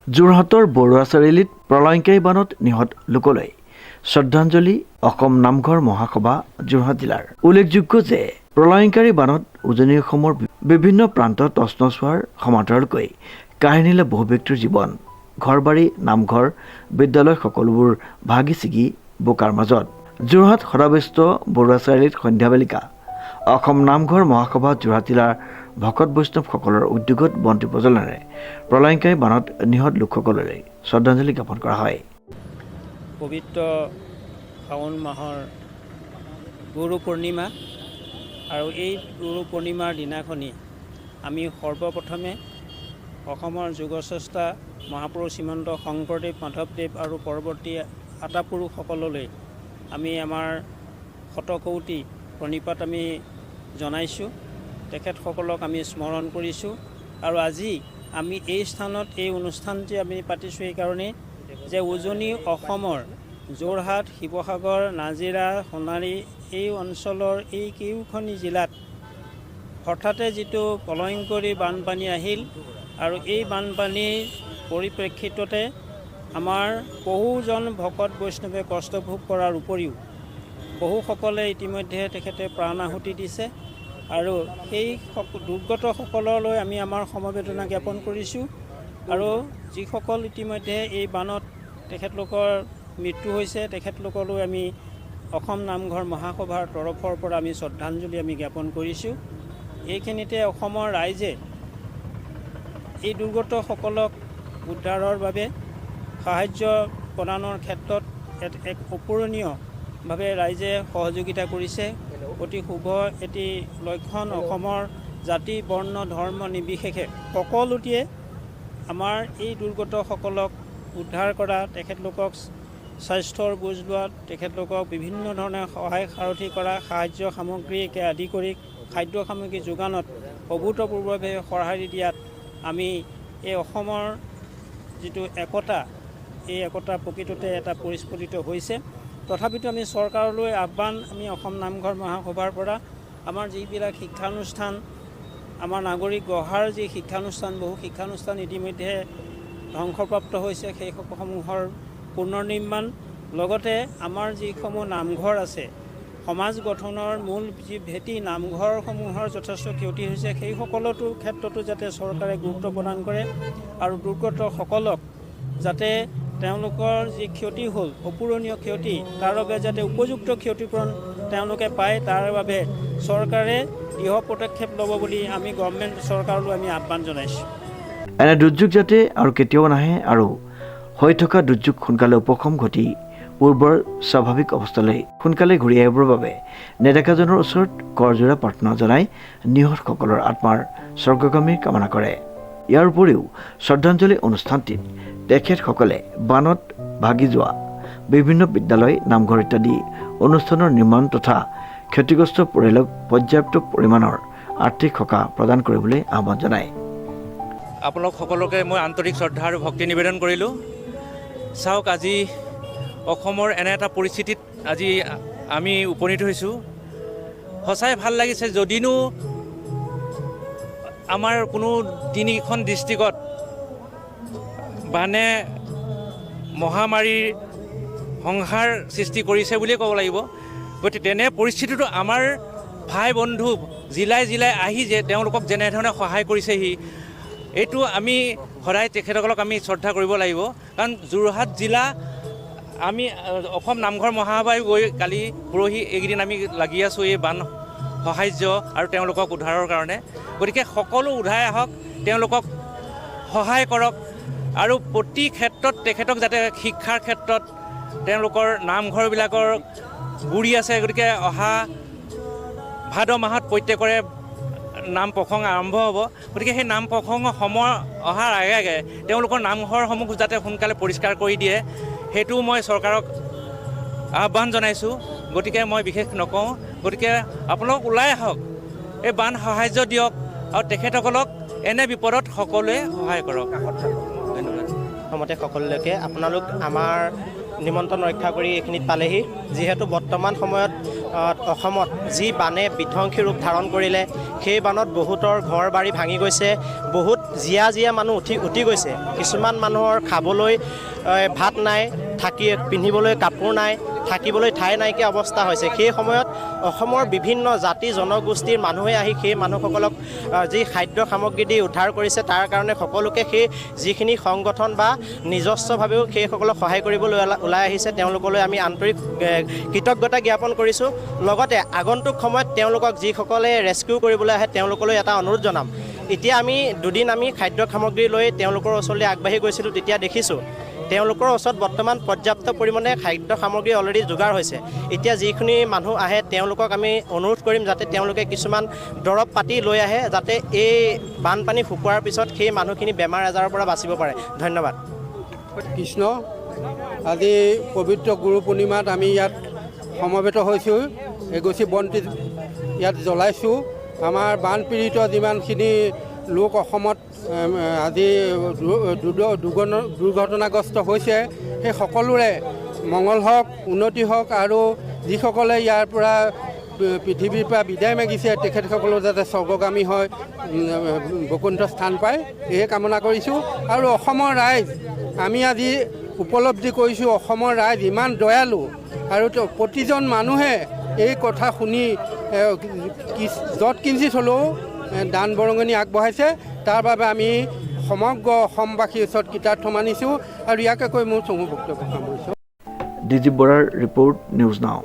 যোৰহাটৰ বৰুৱা চাৰিআলিত প্ৰলয়ংকাৰী বানত নিহত লোকলৈ শ্ৰদ্ধাঞ্জলি অসম নামঘৰ মহাসভা যোৰহাট জিলাৰ। উল্লেখযোগ্য যে প্ৰলয়ংকাৰী বানত উজনি অসমৰ বিভিন্ন প্ৰান্তত তছনছ হোৱাৰ সমান্তৰালকৈ কাহিনীলে বহু ব্যক্তিৰ জীৱন, ঘৰ-বাৰী, নামঘৰ, বিদ্যালয় সকলোবোৰ ভাগি ছিগি বোকাৰ মাজত। যোৰহাট সদাব্যস্ত বৰুৱা চাৰিআলিত সন্ধ্যা বেলিকা অসম নামঘৰ মহাসভা যোৰহাট জিলাৰ ভকত বৈষ্ণৱসকলৰ উদ্যোগত বন্তি প্ৰজ্বলনেৰে প্ৰলয়ংকাৰী বানত নিহত লোকসকললৈ শ্ৰদ্ধাঞ্জলি জ্ঞাপন কৰা হয়। পবিত্ৰ শাওণ মাহৰ গুৰু পূৰ্ণিমা আৰু এই গুৰু পূৰ্ণিমাৰ দিনাখনি আমি সৰ্বপ্ৰথমে অসমৰ যুগস্ৰষ্টা মহাপুৰুষ শ্ৰীমন্ত শংকৰদেৱ, মাধৱদেৱ আৰু পৰৱৰ্তী আটাপুৰুষসকললৈ আমি আমাৰ শতকৌটি প্ৰণিপাত আমি জনাইছোঁ। তেখেতসকলক আমি স্মৰণ কৰিছোঁ আৰু আজি আমি এই স্থানত এই অনুষ্ঠানটি আমি পাতিছোঁ এইকাৰণেই যে উজনি অসমৰ যোৰহাট, শিৱসাগৰ, নাজিৰা, সোণাৰী এই অঞ্চলৰ এই কেইখনি জিলাত হঠাতে যিটো প্ৰলয়ংকৰী বানপানী আহিল আৰু এই বানপানীৰ পৰিপ্ৰেক্ষিততে আমাৰ বহুজন ভকত বৈষ্ণৱে কষ্ট ভোগ কৰাৰ উপৰিও বহুসকলে ইতিমধ্যে তেখেতে প্ৰাণ আহুতি দিছে আৰু সেই দুৰ্গতসকললৈ আমি আমাৰ সমবেদনা জ্ঞাপন কৰিছোঁ আৰু যিসকল ইতিমধ্যে এই বানত তেখেতলোকৰ মৃত্যু হৈছে তেখেতলোকলৈ আমি অসম নামঘৰ মহাসভাৰ তৰফৰ পৰা আমি শ্ৰদ্ধাঞ্জলি আমি জ্ঞাপন কৰিছোঁ। এইখিনিতে অসমৰ ৰাইজে এই দুৰ্গতসকলক উদ্ধাৰৰ বাবে সাহায্য প্ৰদানৰ ক্ষেত্ৰত এক অপূৰণীয়ভাৱে ৰাইজে সহযোগিতা কৰিছে। অতি শুভ এটি লক্ষণ। অসমৰ জাতি, বৰ্ণ, ধৰ্ম নিৰ্বিশেষে সকলোটিয়ে আমাৰ এই দুৰ্গতসকলক উদ্ধাৰ কৰা, তেখেতলোকক স্বাস্থ্যৰ বুজ লোৱাত, তেখেতলোকক বিভিন্ন ধৰণে সহায় সাৰথি কৰা, সাহায্য সামগ্ৰীকে আদি কৰি খাদ্য সামগ্ৰী যোগানত অভূতপূৰ্বভাৱে সঁহাৰি দিয়াত আমি এই অসমৰ যিটো একতা, এই একতা প্ৰকৃততে এটা পৰিস্ফুটিত হৈছে। তথাপিতো আমি চৰকাৰলৈ আহ্বান, আমি অসম নামঘৰ মহাসভাৰ পৰা আমাৰ যিবিলাক শিক্ষানুষ্ঠান, আমাৰ নাগৰিক গঢ়াৰ যি শিক্ষানুষ্ঠান, বহু শিক্ষানুষ্ঠান ইতিমধ্যে ধ্বংসপ্ৰাপ্ত হৈছে, সেইসমূহৰ পুনৰ নিৰ্মাণ, লগতে আমাৰ যিসমূহ নামঘৰ আছে, সমাজ গঠনৰ মূল যি ভেটি নামঘৰসমূহৰ যথেষ্ট ক্ষতি হৈছে, সেই সকলোটো ক্ষেত্ৰতো যাতে চৰকাৰে গুৰুত্ব প্ৰদান কৰে আৰু দুৰ্গতসকলক যাতে তেওঁলোকৰ যি ক্ষতি হ'ল, অপূৰণীয় ক্ষতি, তাৰ বাবে যাতে উপযুক্ত ক্ষতিপূৰণ তেওঁলোকে পায়, তাৰ বাবে চৰকাৰে দৃঢ় পদক্ষেপ ল'ব বুলি আমি গভৰ্ণমেণ্ট চৰকাৰলৈ আমি আহ্বান জনাইছোঁ। এনে দুৰ্যোগ যাতে আৰু কেতিয়াও নাহে আৰু হৈ থকা দুৰ্যোগ সোনকালে উপশম ঘটি পূৰ্বৰ স্বাভাৱিক অৱস্থালৈ সোনকালে ঘূৰি আহিবৰ বাবে নেতাজনৰ ওচৰত কৰজোৰা প্ৰাৰ্থনা জনাই নিহতসকলৰ আত্মাৰ স্বৰ্গগামীৰ কামনা কৰে। ইয়াৰ উপৰিও শ্ৰদ্ধাঞ্জলি অনুষ্ঠানটিত তেখেতসকলে বানত ভাগি যোৱা বিভিন্ন বিদ্যালয়, নামঘৰ ইত্যাদি অনুষ্ঠানৰ নিৰ্মাণ তথা ক্ষতিগ্ৰস্ত পৰিয়ালক পৰ্যাপ্ত পৰিমাণৰ আৰ্থিক সকাহ প্ৰদান কৰিবলৈ আহ্বান জনায়। আপোনালোক সকলোকে মই আন্তৰিক শ্ৰদ্ধা আৰু ভক্তি নিবেদন কৰিলোঁ। চাওক, আজি অসমৰ এনে এটা পৰিস্থিতিত আজি আমি উপনীত হৈছোঁ। সঁচাই ভাল লাগিছে। যদিনো আমাৰ কোনো তিনিখন ডিষ্ট্ৰিক্টত বানে মহামাৰীৰ সংহাৰ সৃষ্টি কৰিছে বুলিয়ে ক'ব লাগিব। গতিকে তেনে পৰিস্থিতিটো আমাৰ ভাই বন্ধু জিলাই জিলাই আহি যে তেওঁলোকক যেনেধৰণে সহায় কৰিছেহি, এইটো আমি সদায় তেখেতসকলক আমি শ্ৰদ্ধা কৰিব লাগিব। কাৰণ যোৰহাট জিলা আমি অসম নামঘৰ মহাসভাই গৈ কালি পৰহি এইকেইদিন আমি লাগি আছোঁ এই বান সাহাৰ্য আৰু তেওঁলোকক উদ্ধাৰৰ কাৰণে। গতিকে সকলো উদ্ধাই আহক, তেওঁলোকক সহায় কৰক আৰু প্ৰতি ক্ষেত্ৰত তেখেতক যাতে শিক্ষাৰ ক্ষেত্ৰত তেওঁলোকৰ নামঘৰবিলাকৰ বুৰি আছে। গতিকে অহা ভাদ মাহত প্ৰত্যেকৰে নাম প্ৰসংগ আৰম্ভ হ'ব। গতিকে সেই নাম প্ৰসংগ সময় অহাৰ আগে আগে তেওঁলোকৰ নামঘৰসমূহ যাতে সোনকালে পৰিষ্কাৰ কৰি দিয়ে, সেইটোও মই চৰকাৰক আহ্বান জনাইছোঁ। গতিকে মই বিশেষ নকওঁ। গতিকে আপোনালোক ওলাই আহক, এই বান সাহাৰ্য দিয়ক আৰু তেখেতসকলক এনে বিপদত সকলোৱে সহায় কৰক। ধন্যবাদ। প্ৰথমতে সকলোলৈকে আপোনালোক আমাৰ নিমন্ত্ৰণ ৰক্ষা কৰি এইখিনিত পালেহি। যিহেতু বৰ্তমান সময়ত অসমত যি বানে বিধ্বংসী ৰূপ ধাৰণ কৰিলে, সেই বানত বহুতৰ ঘৰ বাৰী ভাঙি গৈছে, বহুত জীয়া মানুহ উটি গৈছে। কিছুমান মানুহৰ খাবলৈ ভাত নাই, পিন্ধিবলৈ কাপোৰ নাই, থাকিবলৈ ঠাই নাইকিয়া অৱস্থা হৈছে। সেই সময়ত অসমৰ বিভিন্ন জাতি জনগোষ্ঠীৰ মানুহে আহি সেই মানুহসকলক যি খাদ্য সামগ্ৰী দি উদ্ধাৰ কৰিছে, তাৰ কাৰণে সকলোকে সেই যিখিনি সংগঠন বা নিজস্বভাৱেও সেইসকলক সহায় কৰিবলৈ ওলাই আহিছে, তেওঁলোকলৈ আমি আন্তৰিক কৃতজ্ঞতা জ্ঞাপন কৰিছোঁ। লগতে আগন্তুক সময়ত তেওঁলোকক যিসকলে ৰেস্কিউ কৰিবলৈ আহে তেওঁলোকলৈ এটা অনুৰোধ জনাম। এতিয়া আমি দুদিন খাদ্য সামগ্ৰী লৈ তেওঁলোকৰ ওচৰলৈ আগবাঢ়ি গৈছিলোঁ, তেতিয়া দেখিছোঁ তেওঁলোকৰ ওচৰত বৰ্তমান পৰ্যাপ্ত পৰিমাণে খাদ্য সামগ্ৰী অলৰেডি যোগাৰ হৈছে। এতিয়া যিখিনি মানুহ আহে তেওঁলোকক আমি অনুৰোধ কৰিম যাতে তেওঁলোকে কিছুমান দৰৱ পাতি লৈ আহে, যাতে এই বানপানী শুকোৱাৰ পিছত সেই মানুহখিনি বেমাৰ আজাৰৰ পৰা বাচিব পাৰে। ধন্যবাদ। কৃষ্ণ, আজি পবিত্ৰ গুৰু পূৰ্ণিমাত আমি ইয়াত সমবেত হৈছোঁ। এগছি বন্তি ইয়াত জ্বলাইছোঁ। আমাৰ বানপীড়িত যিমানখিনি লোক অসমত আজি দুৰ্ঘটনাগ্ৰস্ত হৈছে, সেই সকলোৰে মংগল হওক, উন্নতি হওক, আৰু যিসকলে ইয়াৰ পৰা পৃথিৱীৰ পৰা বিদায় মাগিছে তেখেতসকলো যাতে স্বৰ্গগামী হয়, বৈকুণ্ঠ স্থান পায়, এয়ে কামনা কৰিছোঁ। আৰু অসমৰ ৰাইজ, আমি আজি উপলব্ধি কৰিছোঁ অসমৰ ৰাইজ ইমান দয়ালু, আৰু প্ৰতিজন মানুহে এই কথা শুনি য'ত কিঞ্চিত হ'লেও দান বৰঙণি আগবঢ়াইছে। তাৰ বাবে আমি সমগ্ৰ অসমবাসীৰ ওচৰত কৃতাৰ্থ মানিছোঁ, আৰু ইয়াকে কৈ মোৰ চমু বক্তব্য সামৰিছোঁ। ডিজিপ বৰাৰ ৰিপৰ্ট, নিউজ নাও।